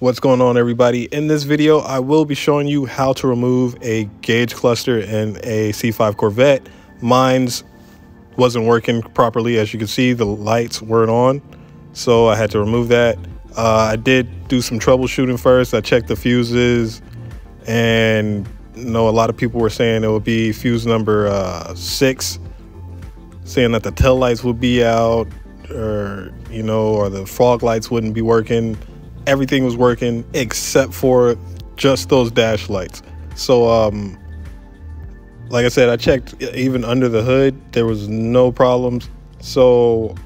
What's going on, everybody? In this video I will be showing you how to remove a gauge cluster in a C5 Corvette. Mine's wasn't working properly. As you can see, the lights weren't on, so I had to remove that. I did do some troubleshooting first. I checked the fuses, and a lot of people were saying it would be fuse number 6, saying that the tail lights would be out, or the fog lights wouldn't be working. Everything was working except for just those dash lights. So like I said, I checked even under the hood, there was no problems. So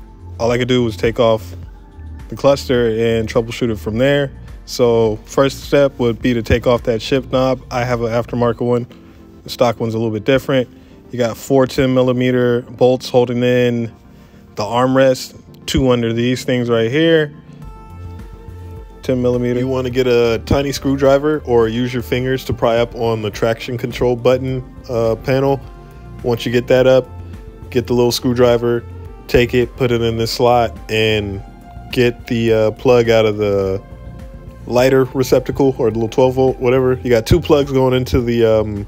all I could do was take off the cluster and troubleshoot it from there. So first step would be to take off that shift knob. I have an aftermarket one. The stock one's a little bit different. You got 4 10mm bolts holding in the armrest, 2 under these things right here. 10mm. You want to get a tiny screwdriver or use your fingers to pry up on the traction control button panel. Once you get that up, get the little screwdriver, take it, put it in this slot, and get the plug out of the lighter receptacle, or the little 12 volt, whatever. You got 2 plugs going into the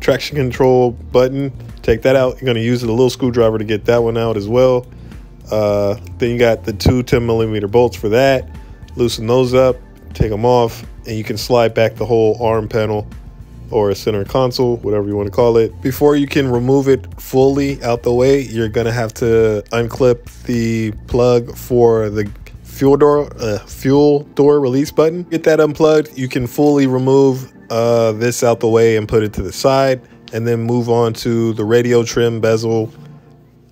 traction control button. Take that out. You're going to use the little screwdriver to get that one out as well. Then you got the 2 10mm bolts for that. Loosen those up, take them off, and you can slide back the whole arm panel or a center console, whatever you want to call it. Before you can remove it fully out the way, you're gonna have to unclip the plug for the fuel door release button. Get that unplugged. You can fully remove this out the way and put it to the side, and then move on to the radio trim bezel,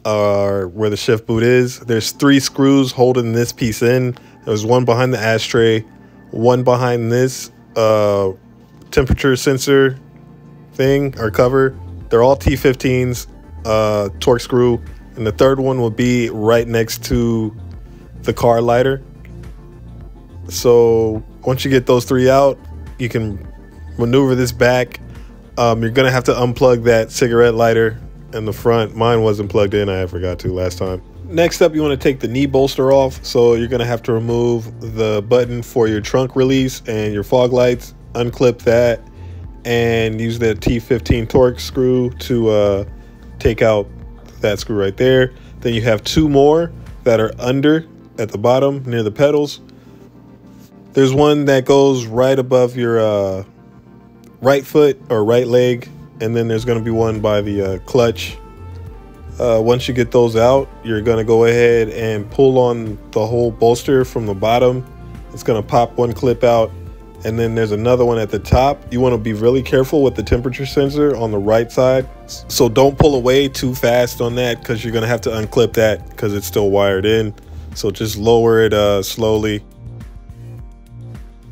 where the shift boot is. There's 3 screws holding this piece in. There's one behind the ashtray, one behind this temperature sensor thing or cover. They're all T15s, torque screw, and the third one will be right next to the car lighter. So once you get those 3 out, you can maneuver this back. You're gonna have to unplug that cigarette lighter in the front. Mine wasn't plugged in. I forgot to last time. Next up, you want to take the knee bolster off. So you're going to have to remove the button for your trunk release and your fog lights. Unclip that and use the T15 torque screw to take out that screw right there. Then you have 2 more that are under at the bottom near the pedals. There's one that goes right above your right foot or right leg, and then there's going to be one by the clutch. Once you get those out, you're going to go ahead and pull on the whole bolster from the bottom. It's going to pop one clip out, and then there's another one at the top. You want to be really careful with the temperature sensor on the right side. So don't pull away too fast on that, because you're going to have to unclip that because it's still wired in. So just lower it slowly.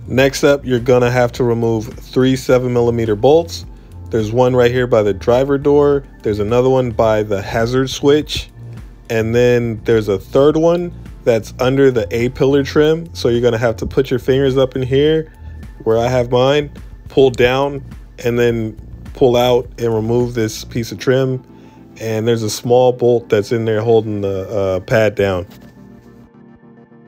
Next up, you're going to have to remove 3 7mm bolts. There's one right here by the driver door. There's another one by the hazard switch. And then there's a third one that's under the A-pillar trim. So you're gonna have to put your fingers up in here where I have mine, pull down, and then pull out and remove this piece of trim. And there's a small bolt that's in there holding the pad down.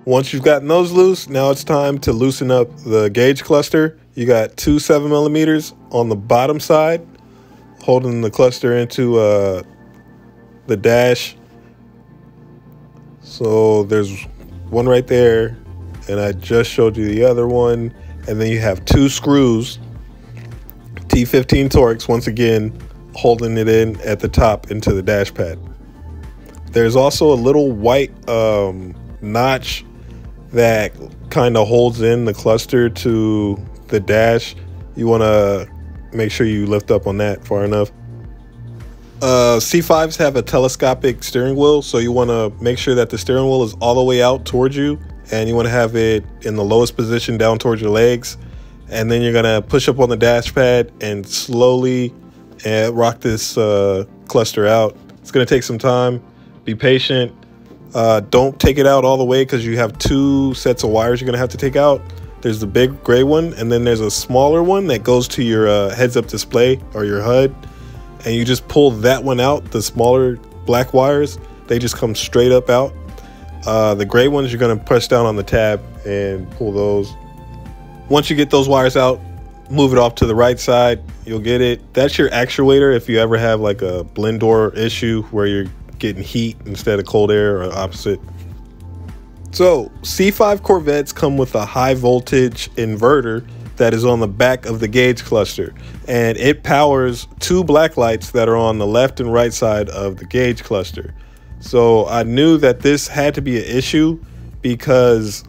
Once you've gotten those loose, now it's time to loosen up the gauge cluster. You got 2 7mm on the bottom side, holding the cluster into the dash. So there's one right there, and I just showed you the other one. And then you have 2 screws, T15 Torx, once again, holding it in at the top into the dash pad. There's also a little white notch that kind of holds in the cluster to the dash. You want to make sure you lift up on that far enough. C5s have a telescopic steering wheel, so you want to make sure that the steering wheel is all the way out towards you, and you want to have it in the lowest position down towards your legs. And then you're going to push up on the dash pad and slowly rock this cluster out. It's going to take some time. Be patient. Don't take it out all the way, because you have 2 sets of wires you're going to have to take out. There's the big gray one, and then there's a smaller one that goes to your heads-up display or your HUD. And you just pull that one out. The smaller black wires, they just come straight up out. The gray ones, you're going to press down on the tab and pull those. Once you get those wires out, move it off to the right side, you'll get it. That's your actuator if you ever have like a blend door issue where you're getting heat instead of cold air, or opposite. So C5 Corvettes come with a high voltage inverter that is on the back of the gauge cluster, and it powers two black lights that are on the left and right side of the gauge cluster. So I knew that this had to be an issue because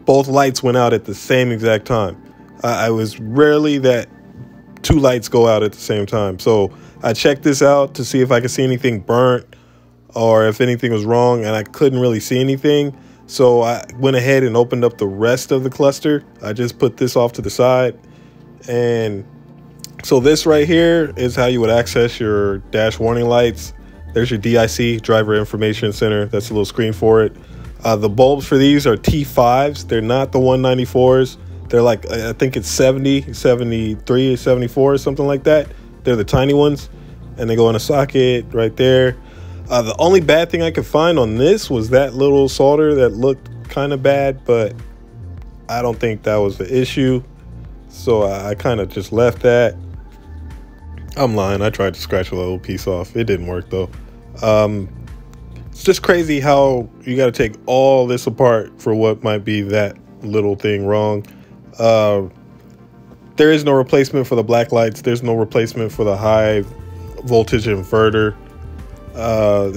both lights went out at the same exact time. I was rarely that two lights go out at the same time. So I checked this out to see if I could see anything burnt or if anything was wrong, and I couldn't really see anything. So I went ahead and opened up the rest of the cluster. I just put this off to the side. And so this right here is how you would access your dash warning lights. There's your DIC, Driver Information Center. That's a little screen for it. The bulbs for these are T5s. They're not the 194s. They're like, I think it's 70, 73, 74, something like that. They're the tiny ones, and they go in a socket right there. The only bad thing I could find on this was that little solder that looked kind of bad, but I don't think that was the issue. So I kind of just left that. I'm lying. I tried to scratch a little piece off. It didn't work though. It's just crazy how you got to take all this apart for what might be that little thing wrong. There is no replacement for the black lights. There's no replacement for the high voltage inverter.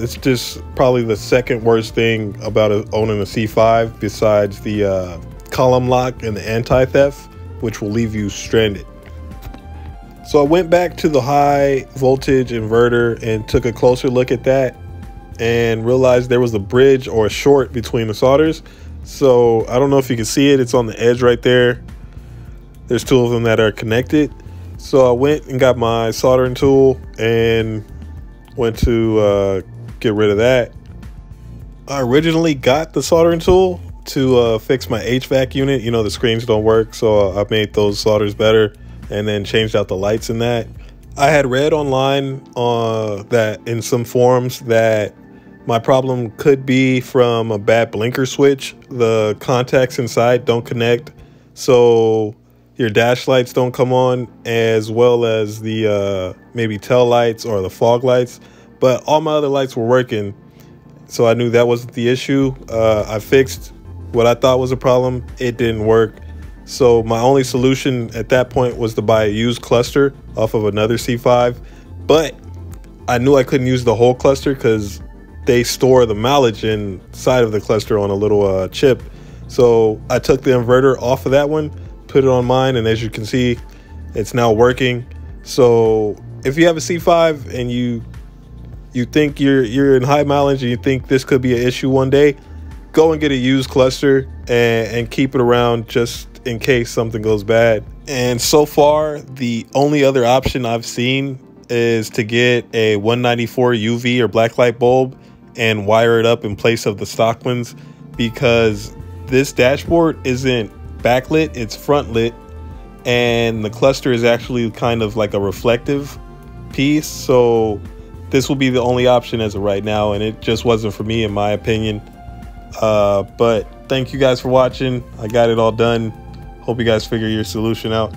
It's just probably the second worst thing about owning a C5 besides the column lock and the anti-theft, which will leave you stranded. So I went back to the high voltage inverter and took a closer look at that and realized there was a bridge or a short between the solders. So I don't know if you can see it. It's on the edge right there. There's two of them that are connected. So I went and got my soldering tool and went to get rid of that. I originally got the soldering tool to fix my HVAC unit. You know, the screens don't work, so I made those solders better and then changed out the lights in that. I had read online that in some forums that my problem could be from a bad blinker switch. The contacts inside don't connect, so your dash lights don't come on, as well as the maybe tail lights or the fog lights. But all my other lights were working, so I knew that wasn't the issue. I fixed what I thought was a problem. It didn't work. So my only solution at that point was to buy a used cluster off of another C5. But I knew I couldn't use the whole cluster because they store the mileage inside of the cluster on a little chip. So I took the inverter off of that one, put it on mine, and as you can see, it's now working. So if you have a C5 and you think you're in high mileage and you think this could be an issue one day, go and get a used cluster and keep it around just in case something goes bad. And so far, the only other option I've seen is to get a 194 UV or black light bulb and wire it up in place of the stock ones, because this dashboard isn't backlit, it's front lit, and the cluster is actually kind of like a reflective piece. So this will be the only option as of right now, and it just wasn't for me in my opinion. But thank you guys for watching. I got it all done. Hope you guys figure your solution out.